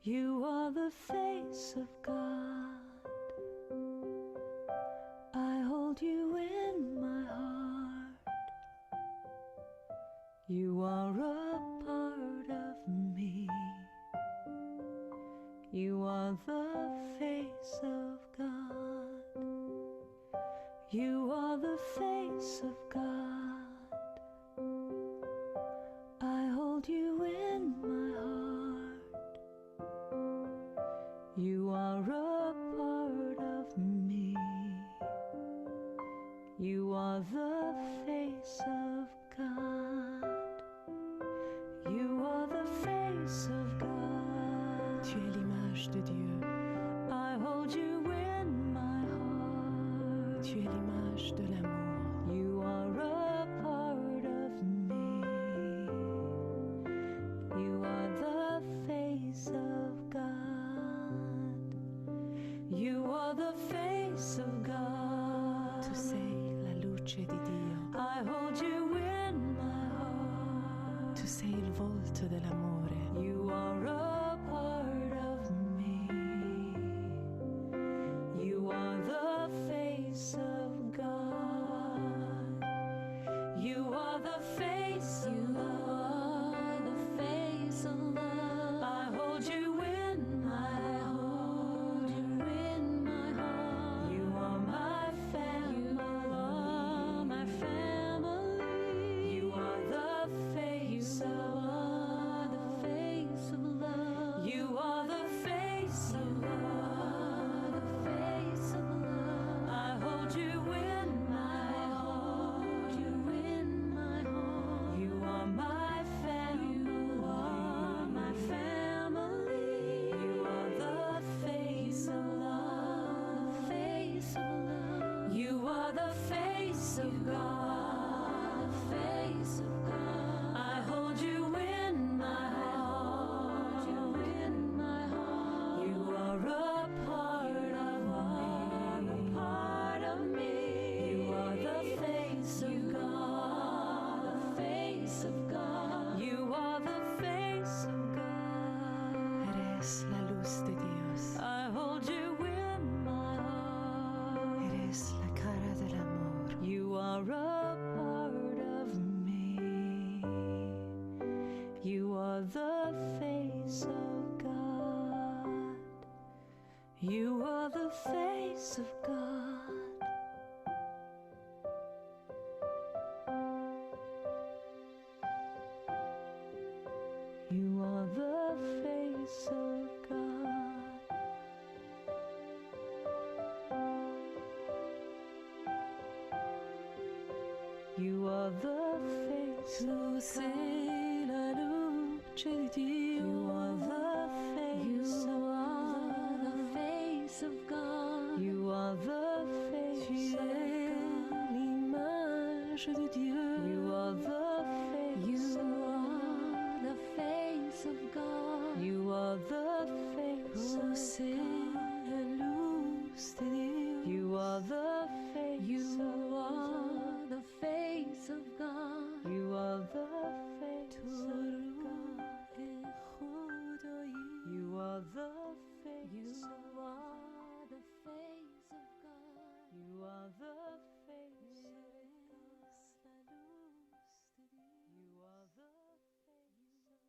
You are the face of God. I hold you in my heart. You are a part of me. You are the face of God. You are the face of God. I hold you in my heart. You are a part of me. You are the face of God. You are the face of God. Tu es l'image de Dieu. I hold you in my heart. Tu es l'image de l'amour. You are a part of me. You are the face of God. You are the face of God. Tu sei la luce di Dio. I hold you in my heart. Tu sei il volto dell'amore. You are a part of me. You are the face of God. You are the face of love. The face of love. I hold you in my heart. You in my heart. You are my family. You are my family. You are the face of love. The face of love. You are the face of love. The face of love. I hold you in my heart. You in my heart. You are my family. You are my family. You are the face of love. The face of love. You are the face of God. The face of God. I hold you in my heart. You in my heart. You are a part of me. A part of me. You are the face of God. The face of God. You are the face of God. Eres la luz de Dios. I hold you in my heart. Eres la cara del amor. You are a part of me. You are the face of God. You are the face of God. You are the face of God. You are the face Tu of sei la luce di Dio. You are the face You of are the face of God. You are the face Tu of es God. l'image de Dieu. You are the face You of are the face of God. You are the face Tu of sei God. la luz de Dios. You are the face You of are the face of God. God. You are the face Tu of God. ruh khudایی. You are the face You of are the face of God. You are the face of Eres la luz de Dios. You are the face of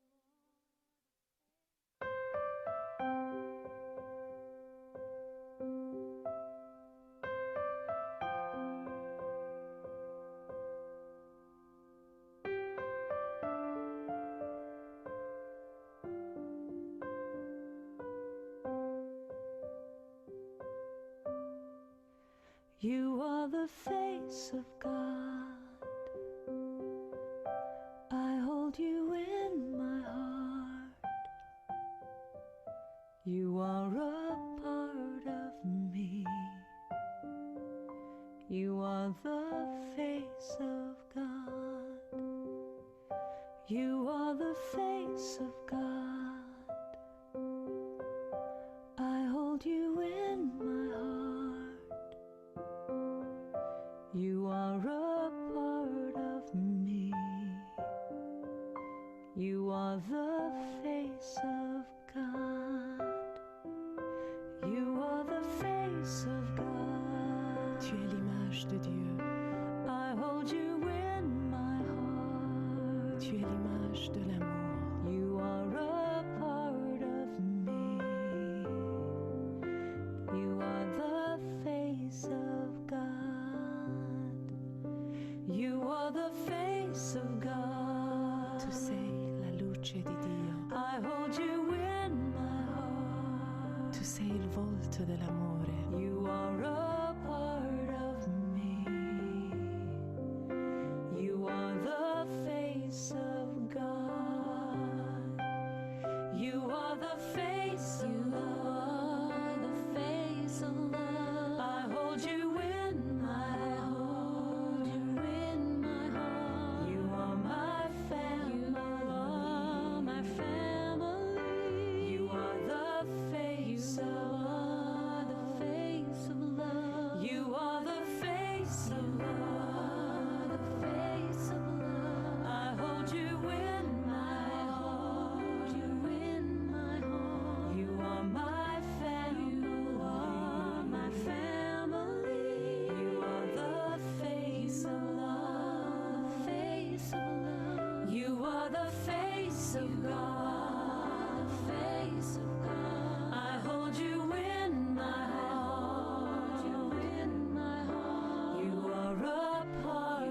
You are the face of God. I hold you in my heart. You are a part of me. You are the face of God. You are the face of God. I hold you in my heart. You are a part of me. You are the face of God. l'image de Dieu. I hold you in my heart. Tu es l'image de l'amour. You are a part of me. You are the face of God. You are the face of God. Tu sei la luce di Dio. I hold you in my heart. Tu sei il volto dell'amore. You are a part of me. You are the face of God. You are the face of love. The face of love. I hold you in my heart. You in my heart. You are my family. You are my family. You are the face You of are the face of love. You are the face of love. The face of love. I hold you in my heart. You in my heart. You are my family. You are my family. You are the face of love. The face of love. You are the face of God. The face of God. I hold you in my heart. You in my heart. You are a part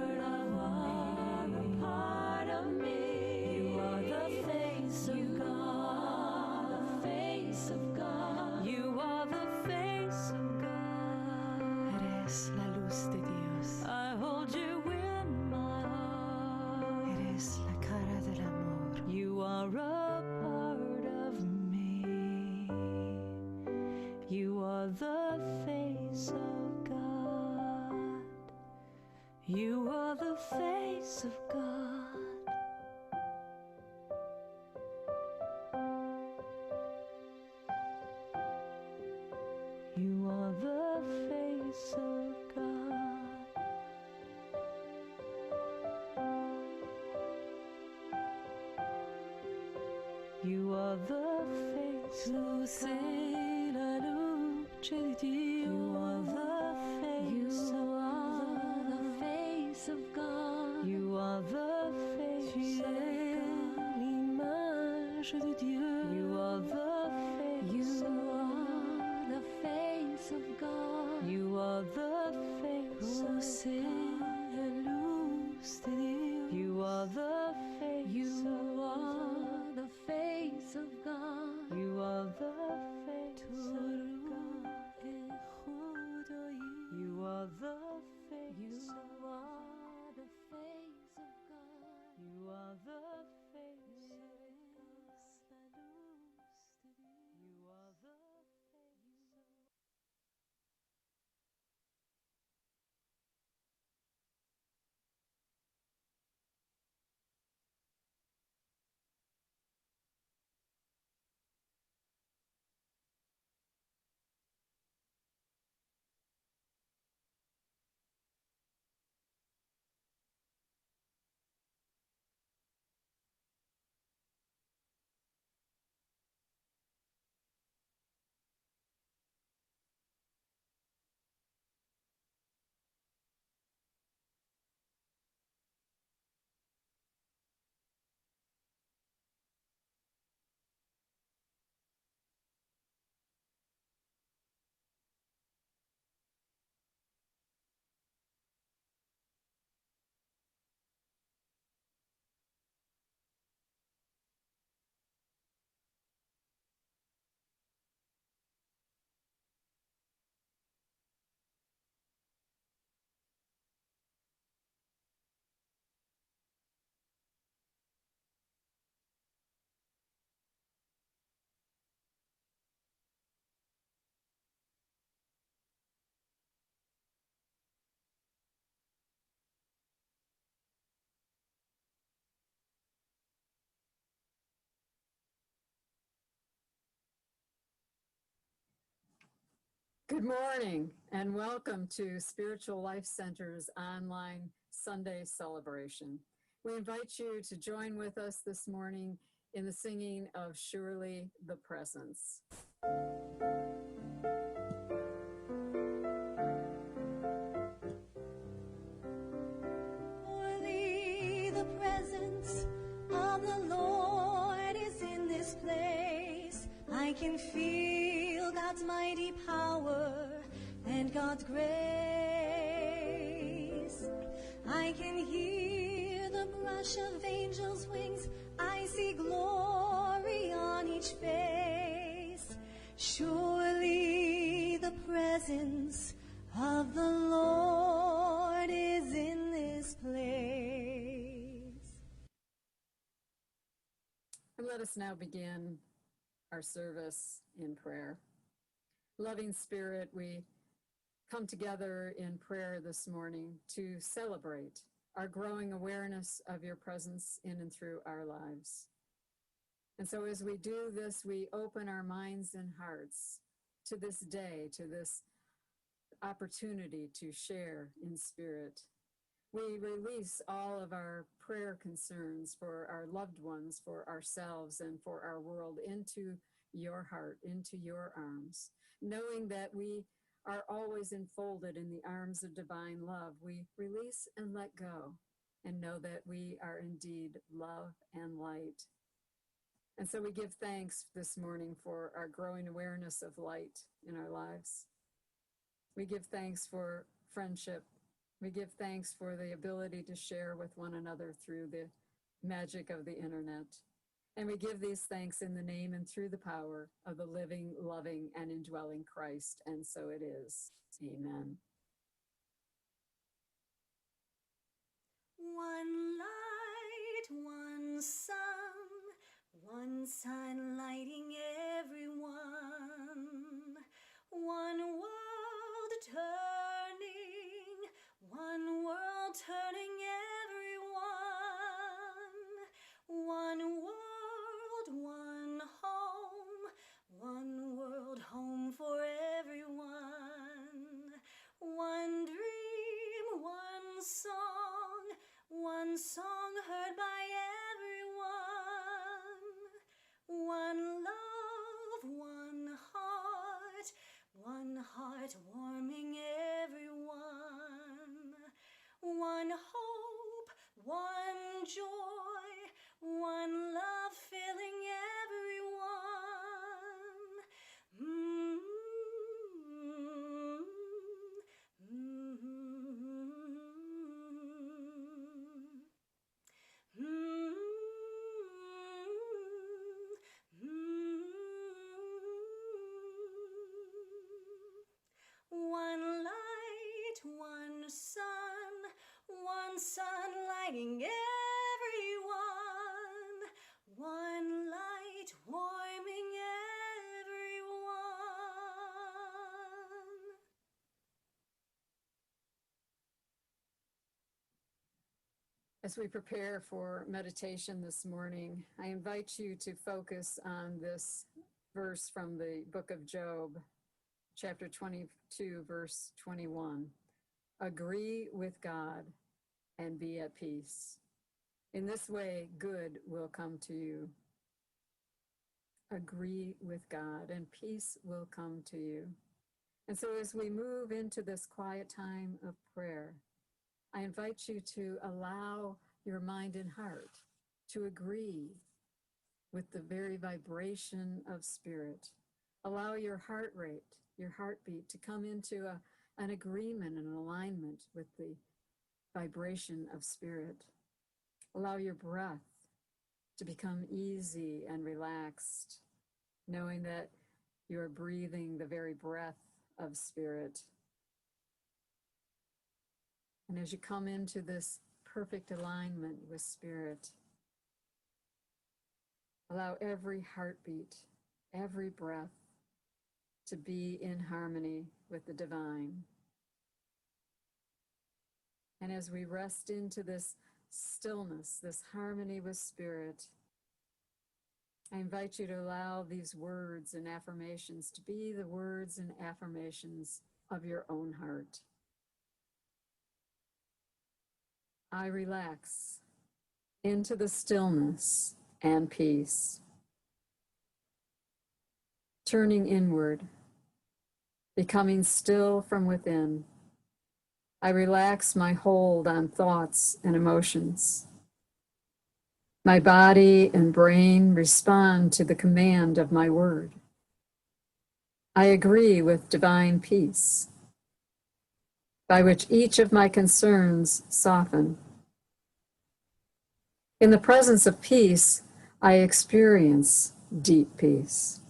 of me. You are the face of God. The face of God. You are the face of God. Eres la luz de Dios. I hold you in my heart. Eres la cara del amor. You are a part of me. You are the face of God. You are the face of God. You are the face of God. You are the face Tu of sei la luce di Dio. You are the face You of are the face of God. You are the face Tu of es God. l'image de Dieu. You are the face You of are the face of God. You are the face Tu of sei God. la luz de Dios. You are the face You of are the face of God. You are the face Tu of روح God. خدایی. You are the face You of are the face of God. You are the face of Eres la luz de Dios. You are the face of Good morning and welcome to Spiritual Life Center's online Sunday celebration. We invite you to join with us this morning in the singing of Surely the Presence. can feel God's mighty power and God's grace. I can hear the brush of angels' wings. I see glory on each face. Surely the presence of the Lord is in this place. And let us now begin our service in prayer. Loving Spirit, we come together in prayer this morning to celebrate our growing awareness of your presence in and through our lives. And so as we do this, we open our minds and hearts to this day, to this opportunity to share in spirit. We release all of our prayer concerns for our loved ones, for ourselves, and for our world into your heart, into your arms, knowing that we are always enfolded in the arms of divine love. We release and let go and know that we are indeed love and light. And so we give thanks this morning for our growing awareness of light in our lives. We give thanks for friendship. We give thanks for the ability to share with one another through the magic of the internet. And we give these thanks in the name and through the power of the living, loving, and indwelling Christ. And so it is. Amen. One light, one sun lighting everyone. One world turning everyone. One world, one world home for everyone. One dream, one song heard by everyone. One love, one heart warming everyone. One hope, one joy, one love filling everyone. One light, one sun lighting everyone. One light warming everyone. As we prepare for meditation this morning, I invite you to focus on this verse from the book of Job, chapter 22, verse 21. Agree with God and be at peace. In this way, good will come to you. Agree with God and peace will come to you. And so as we move into this quiet time of prayer, I invite you to allow your mind and heart to agree with the very vibration of spirit. Allow your heart rate, your heartbeat to come into an agreement and an alignment with the vibration of spirit. Allow your breath to become easy and relaxed, knowing that you are breathing the very breath of spirit. And as you come into this perfect alignment with spirit, allow every heartbeat, every breath to be in harmony with the divine. And as we rest into this stillness, this harmony with spirit, I invite you to allow these words and affirmations to be the words and affirmations of your own heart. I relax into the stillness and peace. Turning inward, becoming still from within, I relax my hold on thoughts and emotions. My body and brain respond to the command of my word. I agree with divine peace, by which each of my concerns soften. In the presence of peace, I experience deep peace.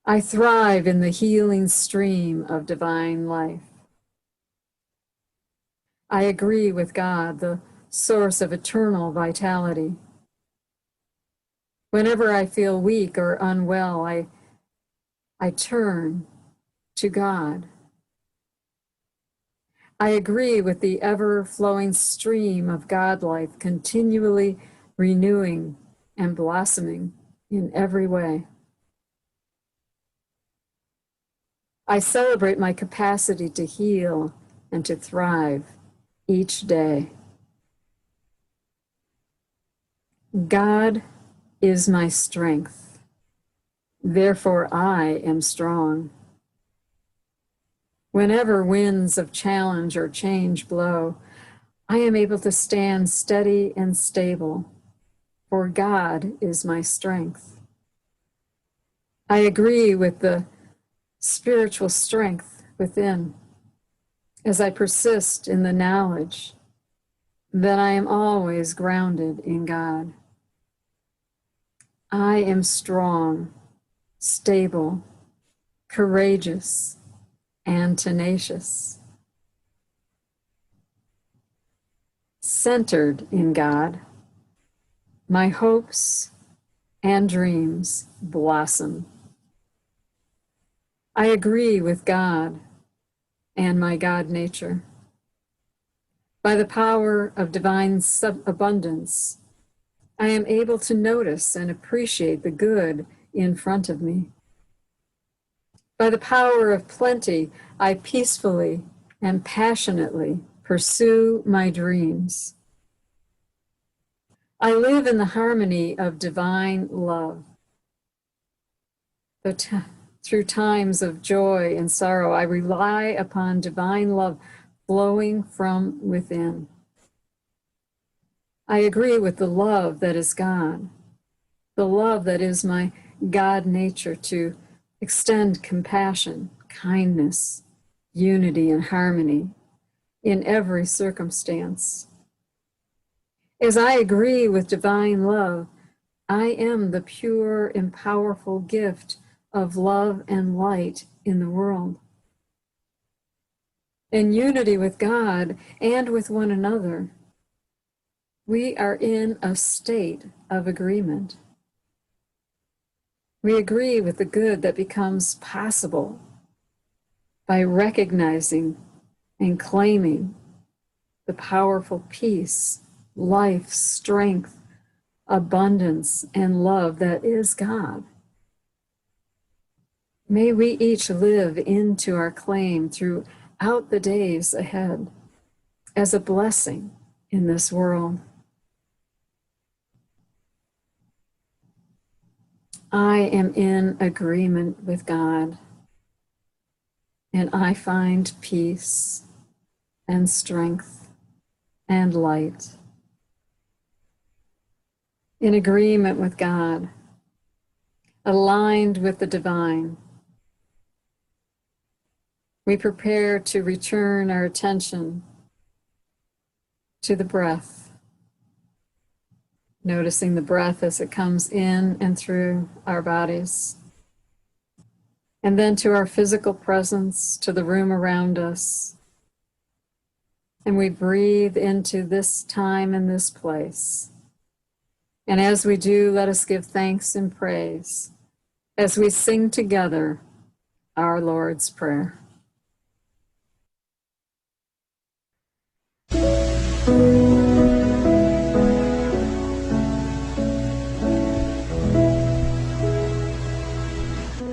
I thrive in the healing stream of divine life. I agree with God, the source of eternal vitality. Whenever I feel weak or unwell, I turn to God. I agree with the ever-flowing stream of God life, continually renewing and blossoming in every way. I celebrate my capacity to heal and to thrive each day. God is my strength. Therefore, I am strong. Whenever winds of challenge or change blow, I am able to stand steady and stable, for God is my strength. I agree with the spiritual strength within as I persist in the knowledge that I am always grounded in God. I am strong, stable, courageous, and tenacious. Centered in God, my hopes and dreams blossom. I agree with God and my God nature. By the power of divine abundance, I am able to notice and appreciate the good in front of me. By the power of plenty, I peacefully and passionately pursue my dreams. I live in the harmony of divine love. Through times of joy and sorrow, I rely upon divine love flowing from within. I agree with the love that is God, the love that is my God nature to extend compassion, kindness, unity, and harmony in every circumstance. As I agree with divine love, I am the pure and powerful gift of love and light in the world. In unity with God and with one another, we are in a state of agreement. We agree with the good that becomes possible by recognizing and claiming the powerful peace, life, strength, abundance, and love that is God. May we each live into our claim throughout the days ahead as a blessing in this world. I am in agreement with God, and I find peace and strength and light. In agreement with God, aligned with the divine, we prepare to return our attention to the breath, noticing the breath as it comes in and through our bodies, and then to our physical presence, to the room around us. And we breathe into this time and this place. And as we do, let us give thanks and praise as we sing together our Lord's Prayer.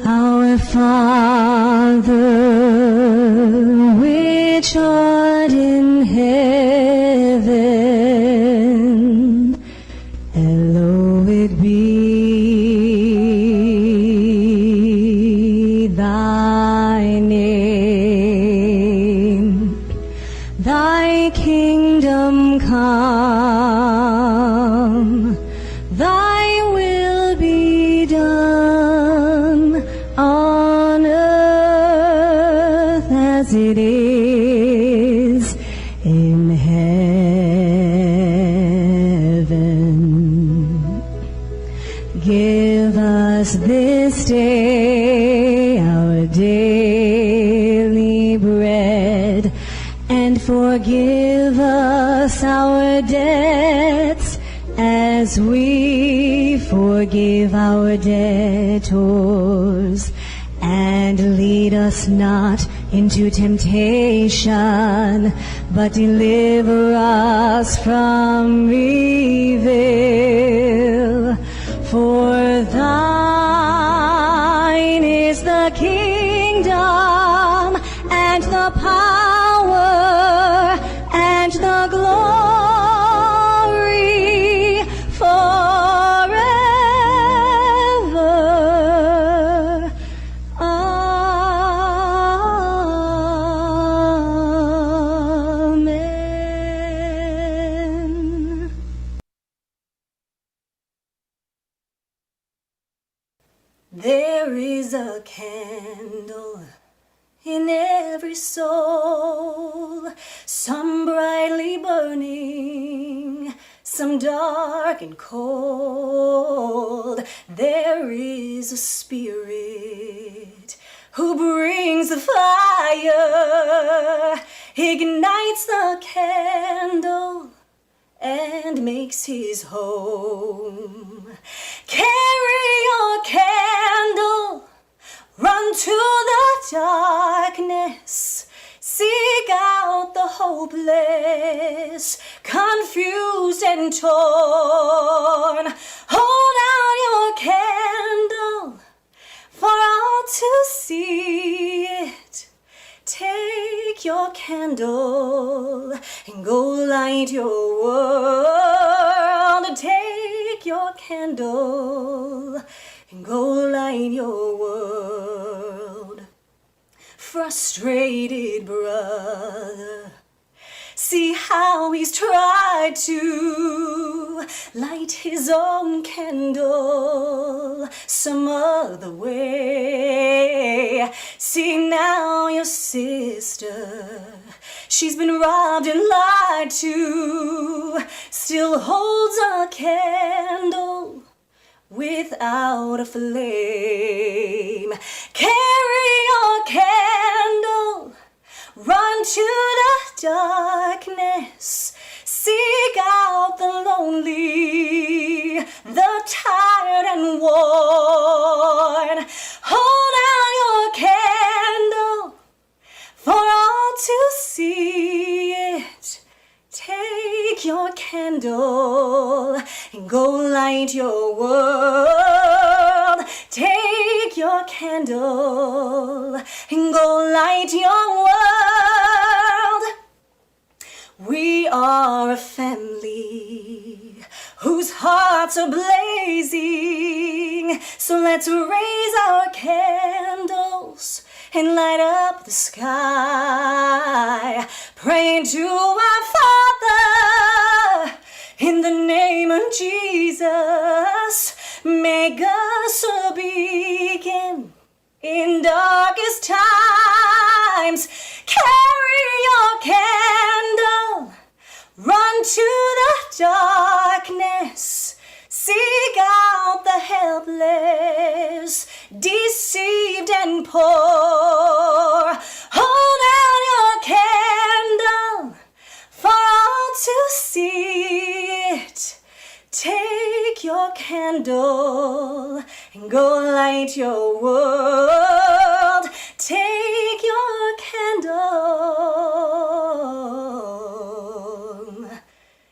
Our Father, which art in heaven, hallowed be thy name. Thy kingdom come, thy will be done is in heaven. Give us this day our daily bread, and forgive us our debts as we forgive our debtors. And lead us not into temptation, but deliver us from evil. For thine is the kingdom, and the power, and the glory forever. Amen. There is a candle in every soul, some brightly burning, some dark and cold. There is a spirit who brings the fire, ignites the candle, and makes his home. Carry your candle, run to the darkness, seek out the hopeless, confused and torn. Hold out your candle for all to see it. Take your candle and go light your world. Take your candle and go light your world. Frustrated brother, see how he's tried to light his own candle some other way. See now your sister, she's been robbed and lied to, still holds a candle without a flame. Carry your candle, run to the darkness, seek out the lonely, the tired and worn. Hold out your candle for all to see it. Take your candle and go light your world. Take your candle and go light your world. We are a family whose hearts are blazing, so let's raise our candles and light up the sky, praying to our Father in the name of Jesus. Make us a beacon in darkest times. Carry your candle, run to the darkness, seek out the helpless, deceived and poor. Hold out your candle for all to see it. Take your candle and go light your world. Take your candle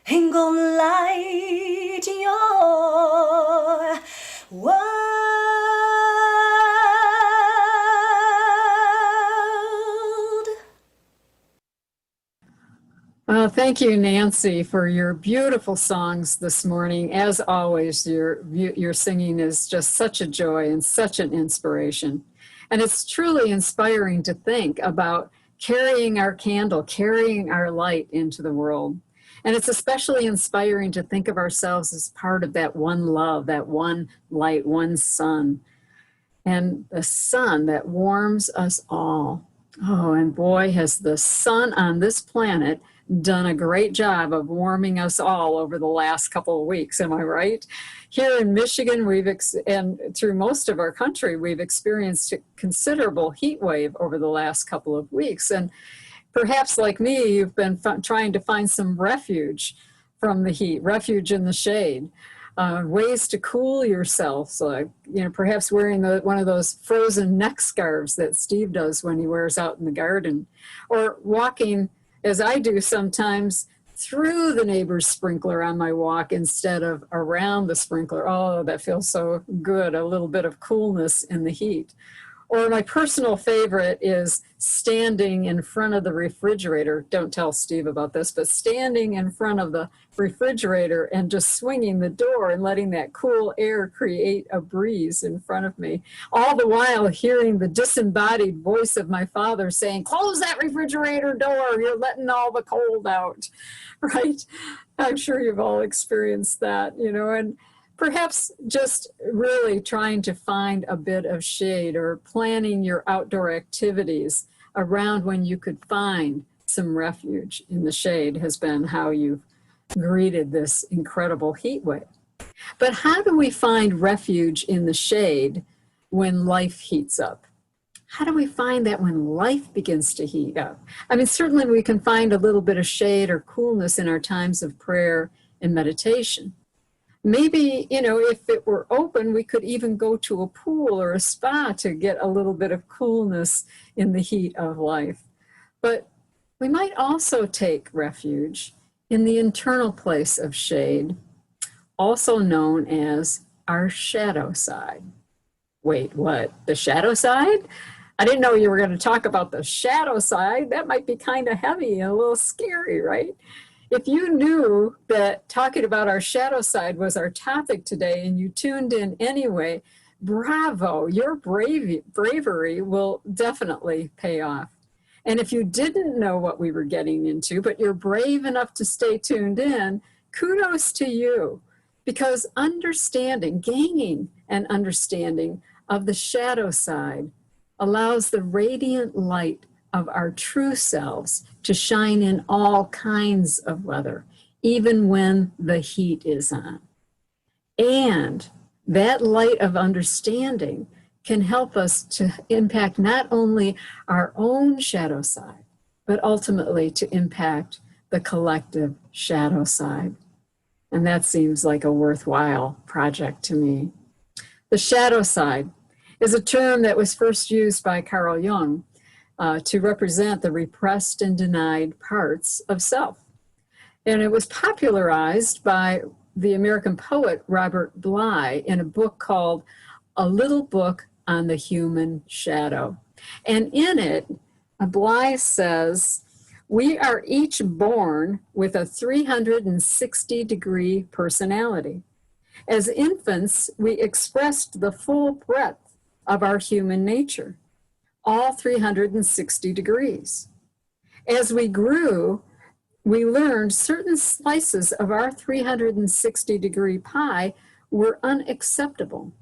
and go light your world. Thank you, Nancy, for your beautiful songs this morning. As always, your singing is just such a joy and such an inspiration. And it's truly inspiring to think about carrying our candle, carrying our light into the world. And it's especially inspiring to think of ourselves as part of that one love, that one light, one sun, and the sun that warms us all. Oh, and boy, has the sun on this planet done a great job of warming us all over the last couple of weeks. Am I right? Here in Michigan, and through most of our country, we've experienced a considerable heat wave over the last couple of weeks. And perhaps like me, you've been trying to find some refuge from the heat, refuge in the shade. Ways to cool yourself, so perhaps wearing one of those frozen neck scarves that Steve does when he wears out in the garden, or walking, as I do sometimes, through the neighbor's sprinkler on my walk instead of around the sprinkler. Oh, that feels so good, a little bit of coolness in the heat. Or my personal favorite is standing in front of the refrigerator. Don't tell Steve about this, but standing in front of the refrigerator and just swinging the door and letting that cool air create a breeze in front of me. All the while hearing the disembodied voice of my father saying, "Close that refrigerator door, you're letting all the cold out," right? I'm sure you've all experienced that, and perhaps just really trying to find a bit of shade or planning your outdoor activities around when you could find some refuge in the shade has been how you've greeted this incredible heat wave. But how do we find refuge in the shade when life heats up? How do we find that when life begins to heat up? I mean, certainly we can find a little bit of shade or coolness in our times of prayer and meditation. Maybe, if it were open, we could even go to a pool or a spa to get a little bit of coolness in the heat of life. But we might also take refuge in the internal place of shade, also known as our shadow side. Wait, what? The shadow side? I didn't know you were going to talk about the shadow side. That might be kind of heavy and a little scary, right? If you knew that talking about our shadow side was our topic today and you tuned in anyway, bravo, your bravery will definitely pay off. And if you didn't know what we were getting into, but you're brave enough to stay tuned in, kudos to you. Because gaining an understanding of the shadow side allows the radiant light of our true selves to shine in all kinds of weather, even when the heat is on. And that light of understanding can help us to impact not only our own shadow side, but ultimately to impact the collective shadow side. And that seems like a worthwhile project to me. The shadow side is a term that was first used by Carl Jung to represent the repressed and denied parts of self. And it was popularized by the American poet Robert Bly in a book called A Little Book on the Human Shadow. And in it, Bly says, "We are each born with a 360-degree personality. As infants, we expressed the full breadth of our human nature, all 360 degrees. As we grew, we learned certain slices of our 360-degree pie were unacceptable.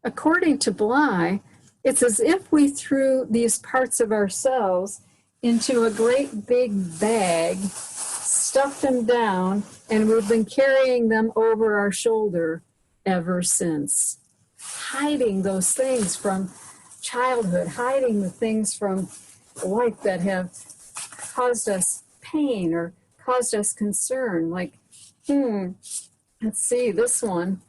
According to Bly, it's as if we threw these parts of ourselves into a great big bag, stuffed them down, and we've been carrying them over our shoulder ever since, hiding those things from childhood, hiding the things from life that have caused us pain or caused us concern. Like, let's see, this one.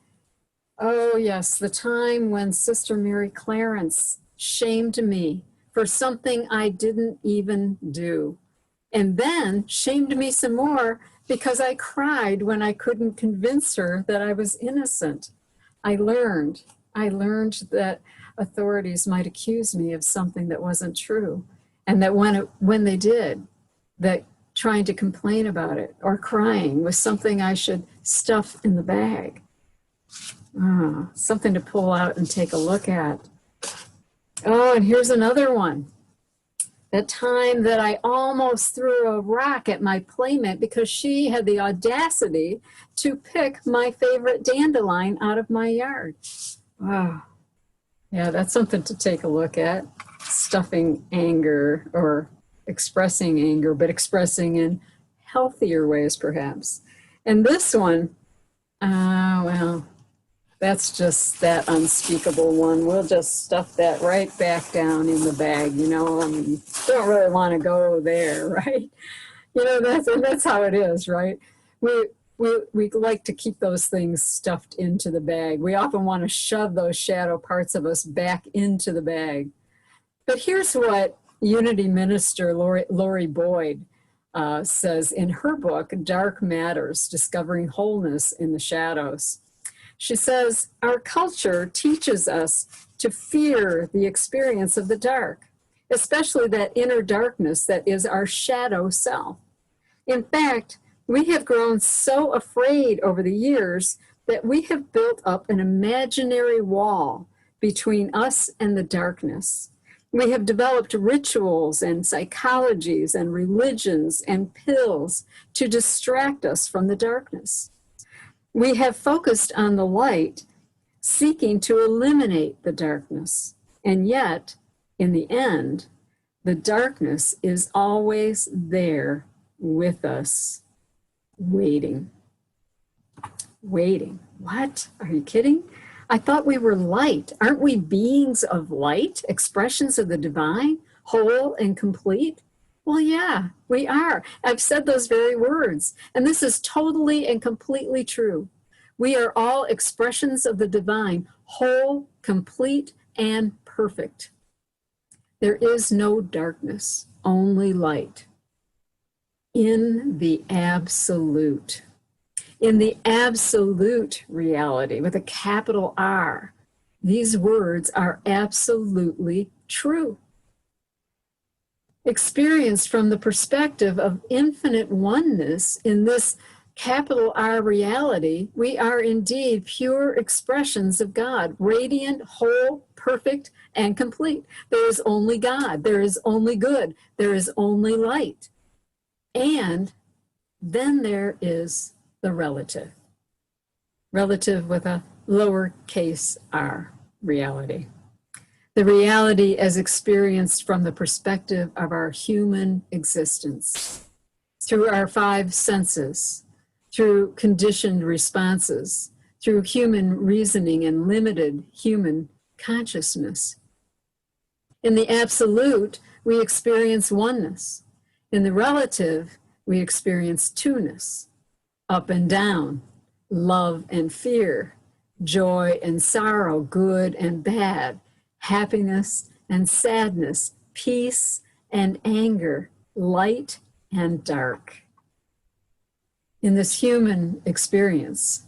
Oh yes, the time when Sister Mary Clarence shamed me for something I didn't even do. And then shamed me some more because I cried when I couldn't convince her that I was innocent. I learned that authorities might accuse me of something that wasn't true. And that when they did, that trying to complain about it or crying was something I should stuff in the bag. Something to pull out and take a look at. Oh, and here's another one. The time that I almost threw a rock at my playmate because she had the audacity to pick my favorite dandelion out of my yard. Wow. Yeah, that's something to take a look at. stuffing anger or expressing anger, but expressing in healthier ways, perhaps. And this one, well, that's just that unspeakable one. We'll just stuff that right back down in the bag, you know. I mean, don't really want to go there, right? You know, that's how it is, right? We like to keep those things stuffed into the bag. We often want to shove those shadow parts of us back into the bag. But here's what Unity Minister Lori Boyd says in her book, Dark Matters, Discovering Wholeness in the Shadows. She says, our culture teaches us to fear the experience of the dark, especially that inner darkness that is our shadow self. In fact, we have grown so afraid over the years that we have built up an imaginary wall between us and the darkness. We have developed rituals and psychologies and religions and pills to distract us from the darkness. We have focused on the light, seeking to eliminate the darkness. And yet, in the end, the darkness is always there with us, waiting. Waiting. What? Are you kidding? I thought we were light. Aren't we beings of light, expressions of the divine, whole and complete? Well, yeah, we are. I've said those very words. And this is totally and completely true. We are all expressions of the divine, whole, complete, and perfect. There is no darkness, only light. In the absolute. In the absolute reality, with a capital R, these words are absolutely true. Experienced from the perspective of infinite oneness in this capital R reality, we are indeed pure expressions of God, radiant, whole, perfect, and complete. There is only God, there is only good, there is only light. And then there is the relative. Relative with a lowercase r reality. The reality as experienced from the perspective of our human existence, through our five senses, through conditioned responses, through human reasoning and limited human consciousness. In the absolute, we experience oneness. In the relative, we experience two-ness, up and down, love and fear, joy and sorrow, good and bad, happiness and sadness, peace and anger, light and dark. In this human experience,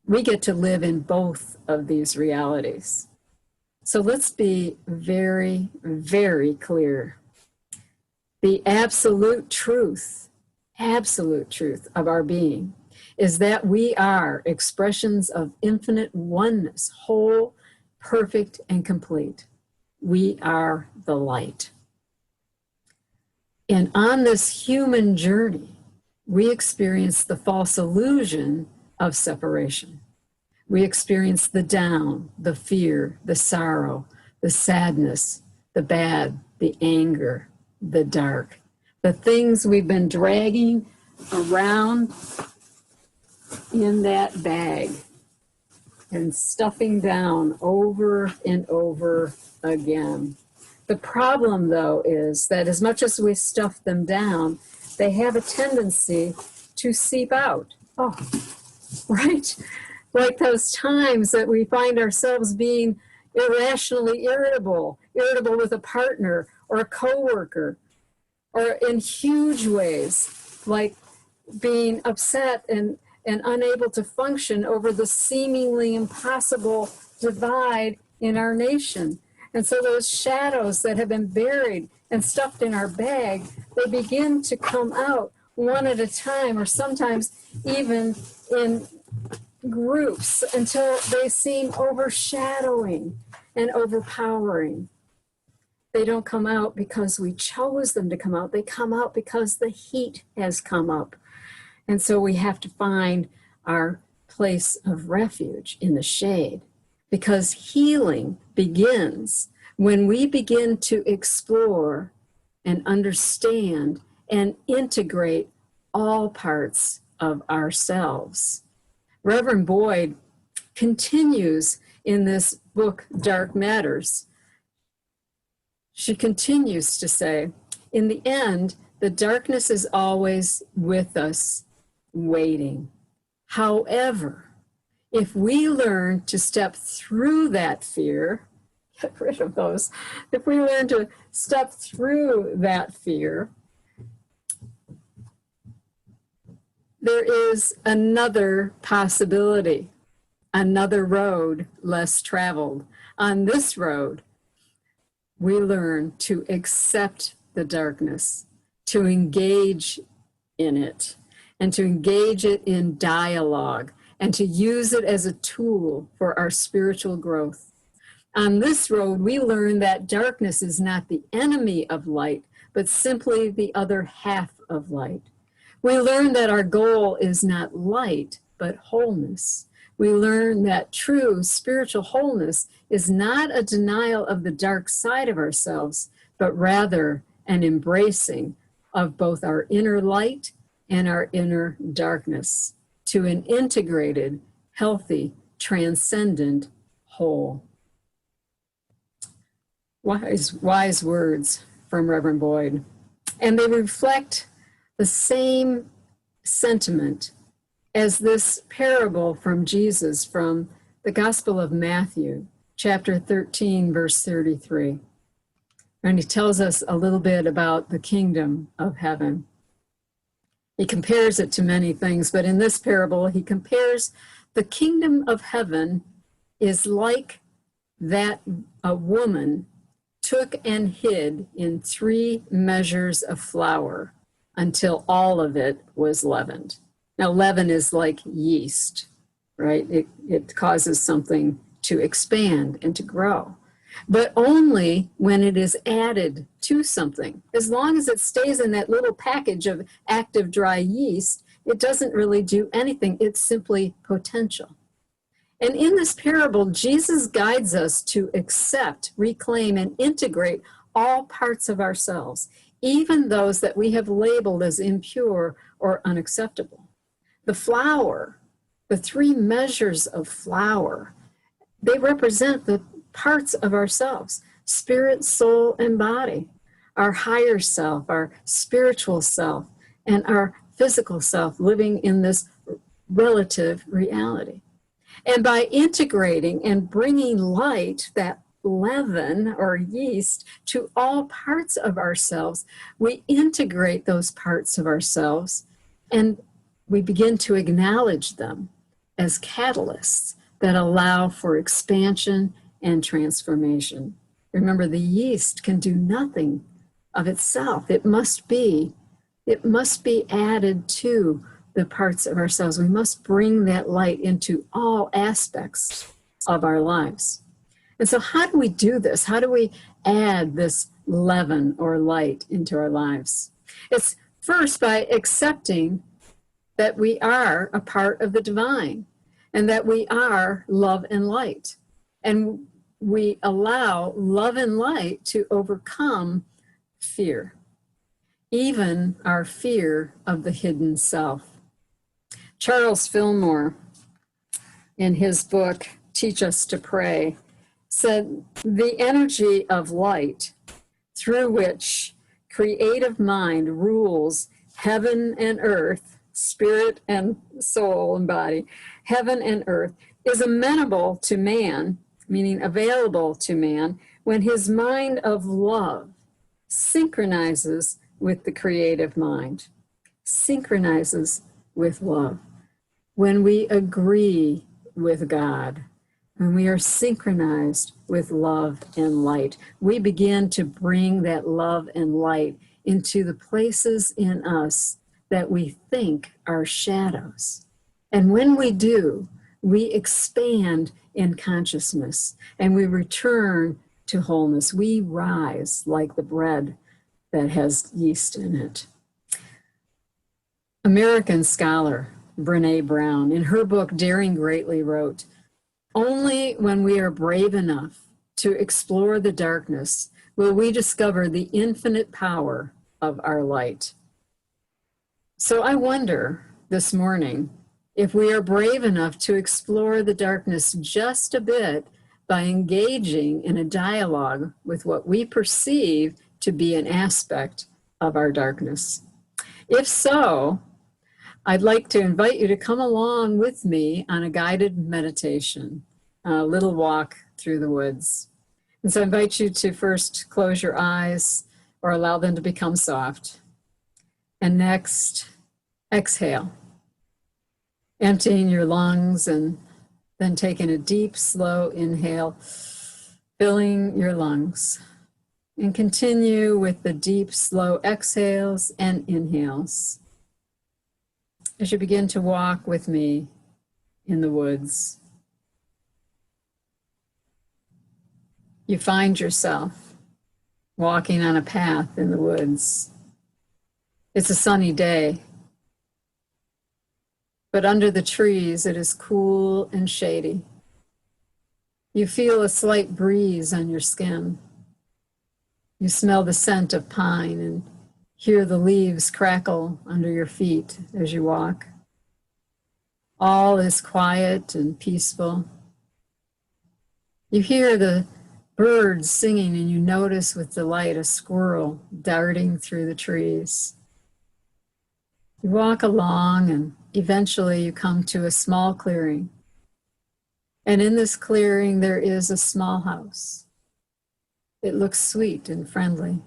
we get to live in both of these realities. So let's be very, very clear. The absolute truth of our being is that we are expressions of infinite oneness, whole, perfect, and complete. We are the light. And on this human journey, we experience the false illusion of separation. We experience the down, the fear, the sorrow, the sadness, the bad, the anger, the dark, the things we've been dragging around in that bag and stuffing down over and over again. The problem, though, is that as much as we stuff them down, they have a tendency to seep out. Oh, right? Like those times that we find ourselves being irrationally irritable with a partner or a coworker, or in huge ways, like being upset and unable to function over the seemingly impossible divide in our nation. And so those shadows that have been buried and stuffed in our bag, they begin to come out one at a time, or sometimes even in groups, until they seem overshadowing and overpowering. They don't come out because we chose them to come out. They come out because the heat has come up. And so we have to find our place of refuge in the shade, because healing begins When we begin to explore and understand and integrate all parts of ourselves. Reverend Boyd continues in this book, Dark Matters. She continues to say, in the end, the darkness is always with us, waiting. However, if we learn to step through that fear, get rid of those, if we learn to step through that fear, there is another possibility, another road less traveled. On this road, we learn to accept the darkness, to engage in it, and to engage it in dialogue, and to use it as a tool for our spiritual growth. On this road, we learn that darkness is not the enemy of light, but simply the other half of light. We learn that our goal is not light, but wholeness. We learn that true spiritual wholeness is not a denial of the dark side of ourselves, but rather an embracing of both our inner light and our inner darkness to an integrated, healthy, transcendent whole. Wise words from Reverend Boyd. And they reflect the same sentiment as this parable from Jesus from the Gospel of Matthew, chapter 13, verse 33. And he tells us a little bit about the kingdom of heaven. He compares it to many things, but in this parable, he compares the kingdom of heaven is like that a woman took and hid in 3 measures of flour until all of it was leavened. Now, leaven is like yeast, right? It causes something to expand and to grow, but only when it is added to something. As long as it stays in that little package of active dry yeast, it doesn't really do anything. It's simply potential. And in this parable, Jesus guides us to accept, reclaim, and integrate all parts of ourselves, even those that we have labeled as impure or unacceptable. The flour, the 3 measures of flour, they represent the parts of ourselves, spirit, soul, and body, our higher self, our spiritual self, and our physical self living in this relative reality. And by integrating and bringing light, that leaven or yeast, to all parts of ourselves, we integrate those parts of ourselves and we begin to acknowledge them as catalysts that allow for expansion and transformation. Remember, the yeast can do nothing of itself. It must be added to the parts of ourselves. We must bring that light into all aspects of our lives. And so how do we do this? How do we add this leaven or light into our lives? It's first by accepting that we are a part of the divine and that we are love and light. And we allow love and light to overcome fear, even our fear of the hidden self. Charles Fillmore, in his book, Teach Us to Pray, said, the energy of light through which creative mind rules heaven and earth, spirit and soul and body, heaven and earth, is amenable to man, meaning available to man, when his mind of love synchronizes with the creative mind, synchronizes with love. When we agree with God, when we are synchronized with love and light, we begin to bring that love and light into the places in us that we think are shadows. And when we do, we expand in consciousness and we return to wholeness. We rise like the bread that has yeast in it. American scholar Brene Brown, in her book Daring Greatly, wrote, only when we are brave enough to explore the darkness, will we discover the infinite power of our light. So I wonder this morning if we are brave enough to explore the darkness just a bit by engaging in a dialogue with what we perceive to be an aspect of our darkness. If so, I'd like to invite you to come along with me on a guided meditation, a little walk through the woods. And so I invite you to first close your eyes or allow them to become soft. And next, exhale, emptying your lungs and then taking a deep, slow inhale, filling your lungs. And continue with the deep, slow exhales and inhales as you begin to walk with me in the woods. You find yourself walking on a path in the woods. It's a sunny day, but under the trees it is cool and shady. You feel a slight breeze on your skin. You smell the scent of pine and hear the leaves crackle under your feet as you walk. All is quiet and peaceful. You hear the birds singing and you notice with delight a squirrel darting through the trees. You walk along and eventually you come to a small clearing. And in this clearing there is a small house. It looks sweet and friendly.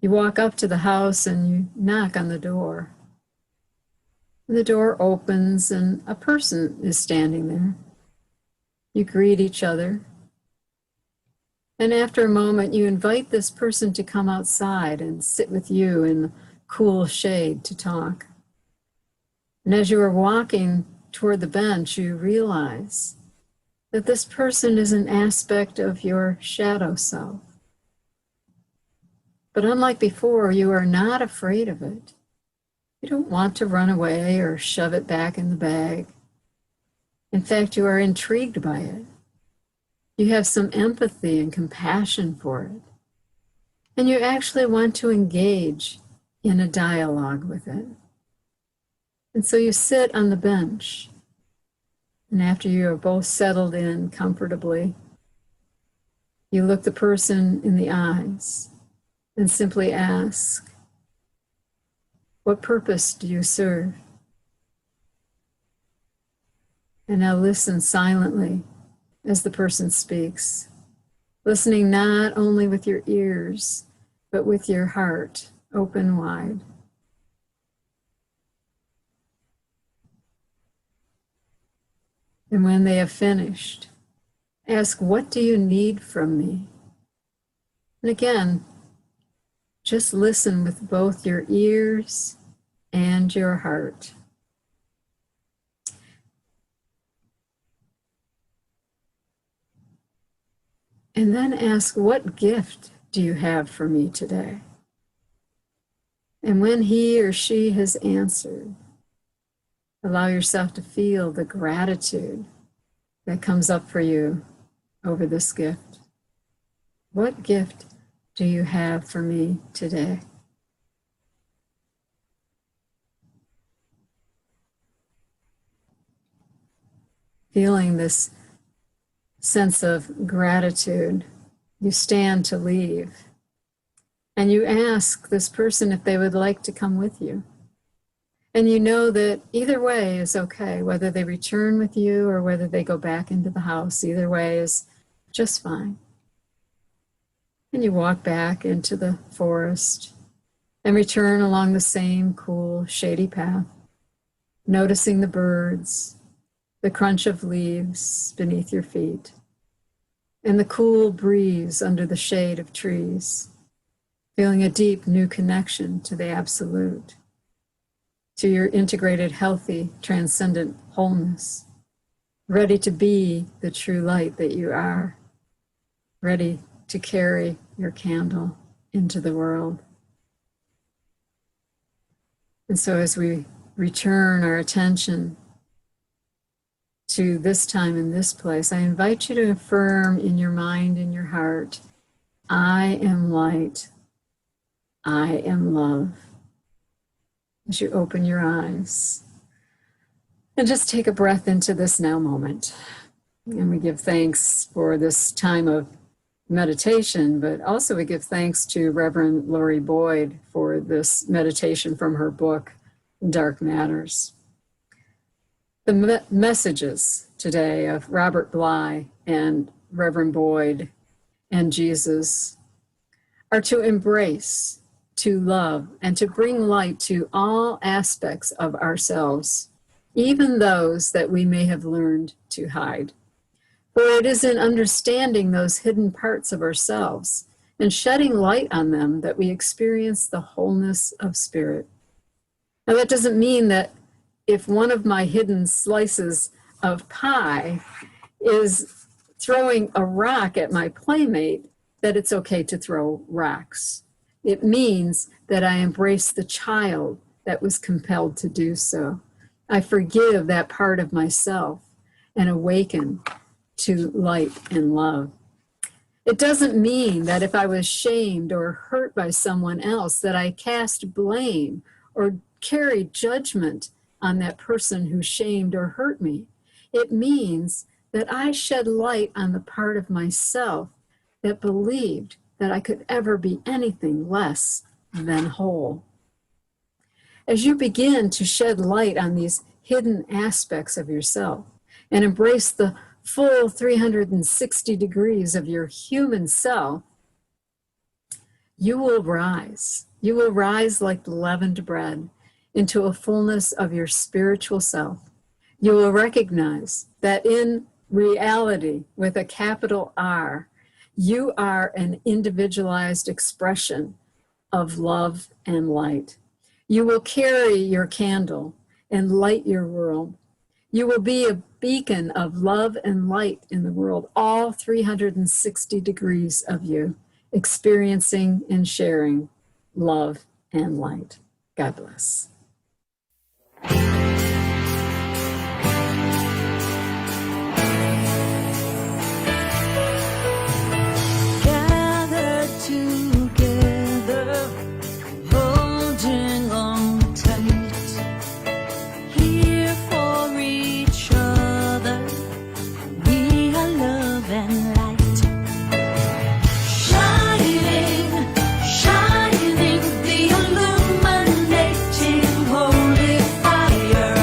You walk up to the house and you knock on the door. The door opens and a person is standing there. You greet each other. And after a moment, you invite this person to come outside and sit with you in the cool shade to talk. And as you are walking toward the bench, you realize that this person is an aspect of your shadow self. But unlike before, you are not afraid of it. You don't want to run away or shove it back in the bag. In fact, you are intrigued by it. You have some empathy and compassion for it. And you actually want to engage in a dialogue with it. And so you sit on the bench. And after you are both settled in comfortably, you look the person in the eyes and simply ask, what purpose do you serve? And now listen silently as the person speaks, listening not only with your ears, but with your heart open wide. And when they have finished, ask, what do you need from me? And again, just listen with both your ears and your heart. And then ask, what gift do you have for me today? And when he or she has answered, allow yourself to feel the gratitude that comes up for you over this gift. What gift do you have for me today? Feeling this sense of gratitude, you stand to leave and you ask this person if they would like to come with you. And you know that either way is okay, whether they return with you or whether they go back into the house, either way is just fine. And you walk back into the forest and return along the same cool, shady path, noticing the birds, the crunch of leaves beneath your feet, and the cool breeze under the shade of trees, feeling a deep new connection to the absolute, to your integrated, healthy, transcendent wholeness, ready to be the true light that you are, ready to carry your candle into the world. And so as we return our attention to this time in this place, I invite you to affirm in your mind, in your heart, I am light. I am love. As you open your eyes. And just take a breath into this now moment. And we give thanks for this time of meditation, but also we give thanks to Reverend Lori Boyd for this meditation from her book, Dark Matters. The messages today of Robert Bly and Reverend Boyd and Jesus are to embrace, to love, and to bring light to all aspects of ourselves, even those that we may have learned to hide. For it is in understanding those hidden parts of ourselves and shedding light on them that we experience the wholeness of spirit. Now, that doesn't mean that if one of my hidden slices of pie is throwing a rock at my playmate, that it's okay to throw rocks. It means that I embrace the child that was compelled to do so. I forgive that part of myself and awaken to light and love. It doesn't mean that if I was shamed or hurt by someone else, that I cast blame or carry judgment on that person who shamed or hurt me. It means that I shed light on the part of myself that believed that I could ever be anything less than whole. As you begin to shed light on these hidden aspects of yourself and embrace the full 360 degrees of your human self, you will rise. You will rise like leavened bread into a fullness of your spiritual self. You will recognize that in reality, with a capital R, you are an individualized expression of love and light. You will carry your candle and light your world. You will be a beacon of love and light in the world, all 360 degrees of you, experiencing and sharing love and light. God bless. Gathered together, holding on tight, here for each other, we are love and light. Shining, shining, the illuminating holy fire.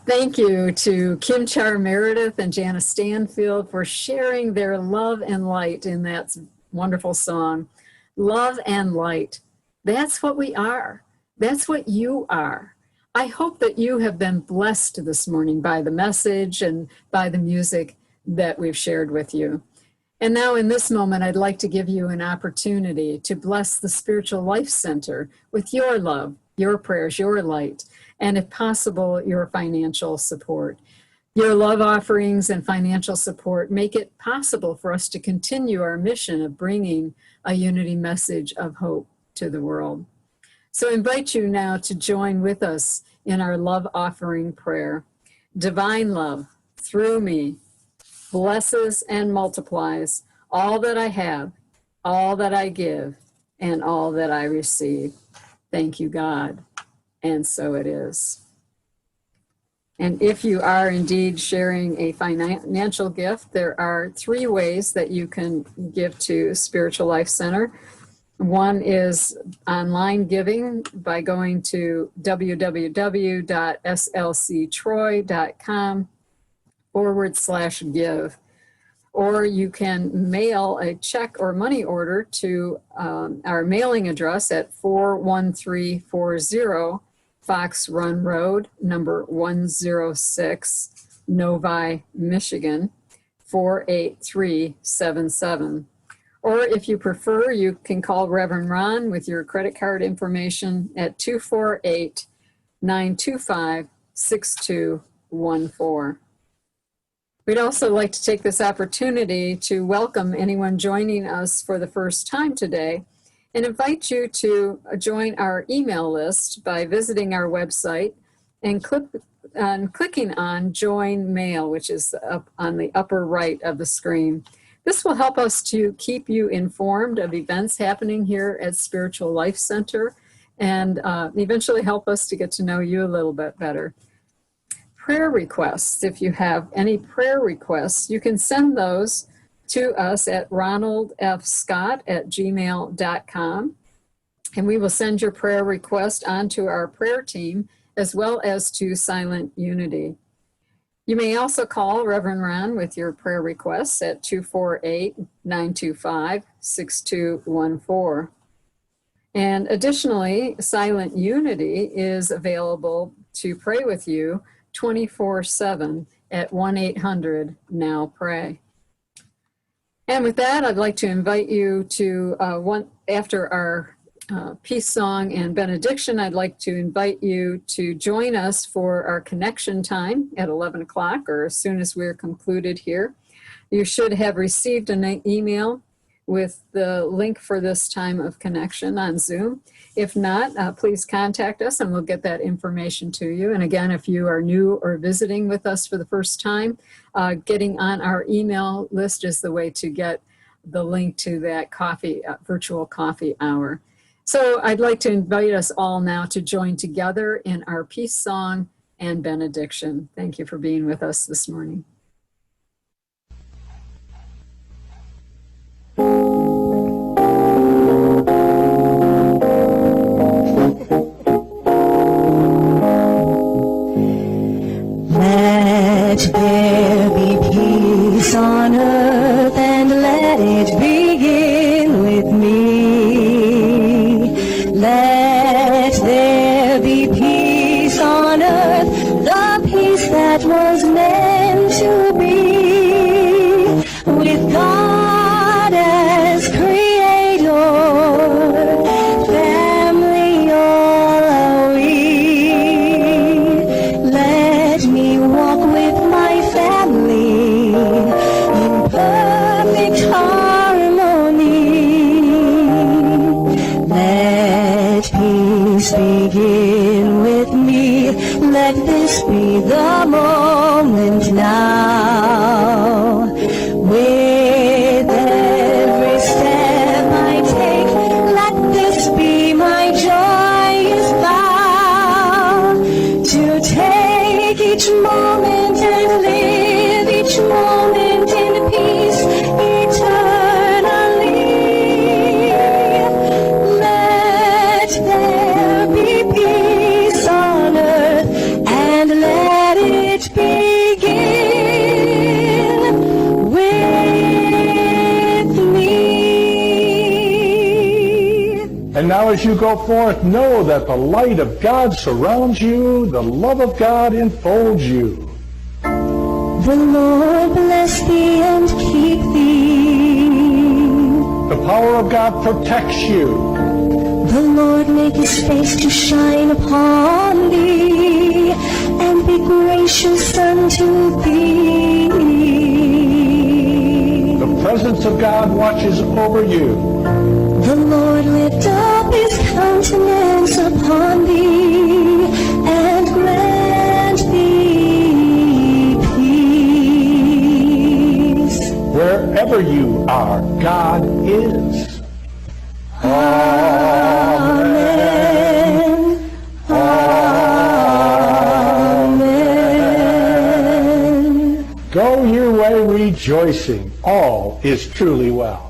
Thank you to Kim Char Meredith and Janice Stanfield for sharing their love and light in that wonderful song. Love and light. That's what we are. That's what you are. I hope that you have been blessed this morning by the message and by the music that we've shared with you. And now in this moment, I'd like to give you an opportunity to bless the Spiritual Life Center with your love, your prayers, your light, and if possible, your financial support. Your love offerings and financial support make it possible for us to continue our mission of bringing a unity message of hope to the world. So I invite you now to join with us in our love offering prayer. Divine love, through me, blesses and multiplies all that I have, all that I give, and all that I receive. Thank you, God. And so it is. And if you are indeed sharing a financial gift, there are 3 ways that you can give to Spiritual Life Center. One is online giving by going to www.slctroy.com/give. Or you can mail a check or money order to our mailing address at 41340 Fox Run Road, number 106, Novi, Michigan, 48377. Or if you prefer, you can call Reverend Ron with your credit card information at 248-925-6214. We'd also like to take this opportunity to welcome anyone joining us for the first time today and invite you to join our email list by visiting our website and clicking on Join Mail, which is up on the upper right of the screen. This will help us to keep you informed of events happening here at Spiritual Life Center and eventually help us to get to know you a little bit better. Prayer requests. If you have any prayer requests, you can send those to us at ronaldfscott@gmail.com, and we will send your prayer request on to our prayer team as well as to Silent Unity. You may also call Reverend Ron with your prayer requests at 248-925-6214. And additionally, Silent Unity is available to pray with you 24/7 at 1-800-NOW-PRAY. And with that, I'd like to invite you to, after our peace song and benediction, I'd like to invite you to join us for our connection time at 11 o'clock or as soon as we're concluded here. You should have received an email with the link for this time of connection on Zoom. If not, please contact us and we'll get that information to you. And again, if you are new or visiting with us for the first time, getting on our email list is the way to get the link to that virtual coffee hour. So I'd like to invite us all now to join together in our peace song and benediction. Thank you for being with us this morning. Let there be peace on earth and let it begin with me. Let there be peace on earth, the peace that was meant to be, with God as creator, family all are we. Let me walk with my family in perfect harmony. Let peace begin with me. Let this be the moment now. With every step I take, let this be my joyous vow, to take each moment and live each moment in peace eternally. Let there be peace on earth and let it And now as you go forth, know that the light of God surrounds you, the love of God enfolds you. The Lord bless thee and keep thee. The power of God protects you. The Lord make his face to shine upon thee, and be gracious unto thee. The presence of God watches over you. The Lord lift up his countenance upon thee, and grant thee peace. Wherever you are, God is. Amen. Amen. Go your way rejoicing. All is truly well.